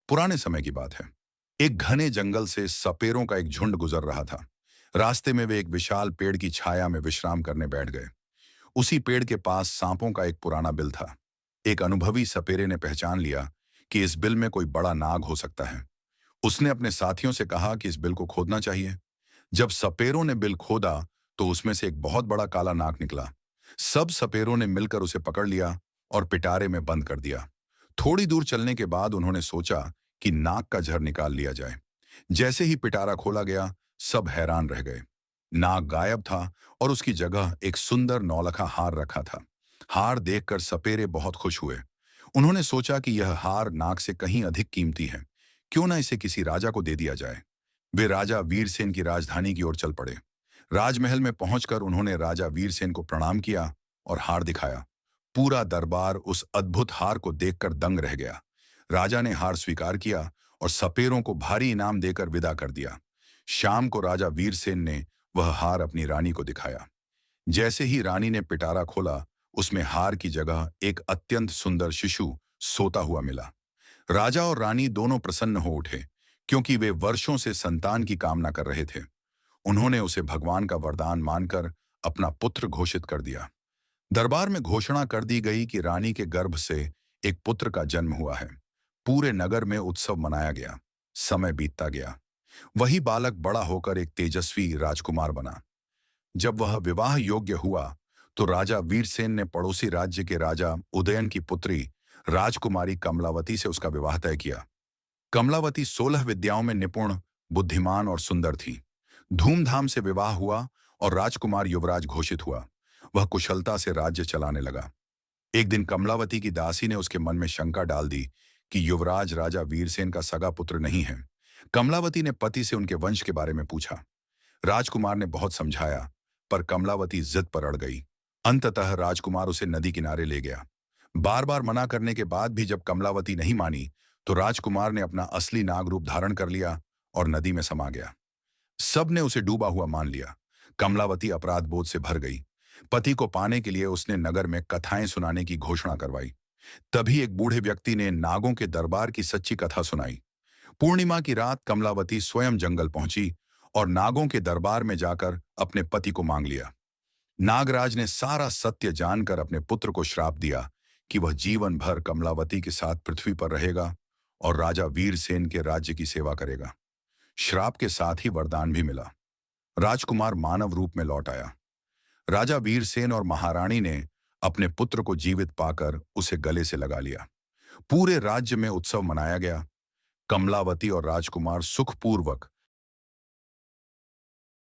पुराने समय की बात है। एक घने जंगल से सपेरों का एक झुंड गुजर रहा था। रास्ते में वे एक विशाल पेड़ की छाया में विश्राम करने बैठ गए। उसी पेड़ के पास सांपों का एक पुराना बिल था। एक अनुभवी सपेरे ने पहचान लिया कि इस बिल में कोई बड़ा नाग हो सकता है। उसने अपने साथियों से कहा कि इस बिल को खोदना चाहिए। जब सपेरों ने बिल खोदा तो उसमें से एक बहुत बड़ा काला नाग निकला। सब सपेरों ने मिलकर उसे पकड़ लिया और पिटारे में बंद कर दिया। थोड़ी दूर चलने के बाद उन्होंने सोचा कि नाग का जहर निकाल लिया जाए। जैसे ही पिटारा खोला गया, सब हैरान रह गए। नाग गायब था और उसकी जगह एक सुंदर नौलखा हार रखा था। हार देखकर सपेरे बहुत खुश हुए। उन्होंने सोचा कि यह हार नाग से कहीं अधिक कीमती है। क्यों ना इसे किसी राजा को दे दिया जाए। वे राजा वीरसेन की राजधानी की ओर चल पड़े। राजमहल में पहुंचकर उन्होंने राजा वीरसेन को प्रणाम किया और हार दिखाया। पूरा दरबार उस अद्भुत हार को देखकर दंग रह गया। राजा ने हार स्वीकार किया और सपेरों को भारी इनाम देकर विदा कर दिया। शाम को राजा वीरसेन ने वह हार अपनी रानी को दिखाया। जैसे ही रानी ने पिटारा खोला, उसमें हार की जगह एक अत्यंत सुंदर शिशु सोता हुआ मिला। राजा और रानी दोनों प्रसन्न हो उठे, क्योंकि वे वर्षों से संतान की कामना कर रहे थे। उन्होंने उसे भगवान का वरदान मानकर अपना पुत्र घोषित कर दिया। दरबार में घोषणा कर दी गई कि रानी के गर्भ से एक पुत्र का जन्म हुआ है। पूरे नगर में उत्सव मनाया गया। समय बीतता गया। वही बालक बड़ा होकर एक तेजस्वी राजकुमार बना। जब वह विवाह योग्य हुआ तो राजा वीरसेन ने पड़ोसी राज्य के राजा उदयन की पुत्री राजकुमारी कमलावती से उसका विवाह तय किया। कमलावती 16 विद्याओं में निपुण, बुद्धिमान और सुंदर थी। धूमधाम से विवाह हुआ और राजकुमार युवराज घोषित हुआ। वह कुशलता से राज्य चलाने लगा। एक दिन कमलावती की दासी ने उसके मन में शंका डाल दी कि युवराज राजा वीरसेन का सगा पुत्र नहीं है। कमलावती ने पति से उनके वंश के बारे में पूछा। राजकुमार ने बहुत समझाया, पर कमलावती जिद पर अड़ गई। अंततः राजकुमार उसे नदी किनारे ले गया। बार बार मना करने के बाद भी जब कमलावती नहीं मानी, तो राजकुमार ने अपना असली नाग रूप धारण कर लिया और नदी में समा गया। सब ने उसे डूबा हुआ मान लिया। कमलावती अपराध बोध से भर गई। पति को पाने के लिए उसने नगर में कथाएं सुनाने की घोषणा करवाई। तभी एक बूढ़े व्यक्ति ने नागों के दरबार की सच्ची कथा सुनाई। पूर्णिमा की रात कमलावती स्वयं जंगल पहुंची और नागों के दरबार में जाकर अपने पति को मांग लिया। नागराज ने सारा सत्य जानकर अपने पुत्र को श्राप दिया कि वह जीवन भर कमलावती के साथ पृथ्वी पर रहेगा और राजा वीरसेन के राज्य की सेवा करेगा। श्राप के साथ ही वरदान भी मिला। राजकुमार मानव रूप में लौट आया। राजा वीरसेन और महारानी ने अपने पुत्र को जीवित पाकर उसे गले से लगा लिया। पूरे राज्य में उत्सव मनाया गया। कमलावती और राजकुमार सुखपूर्वक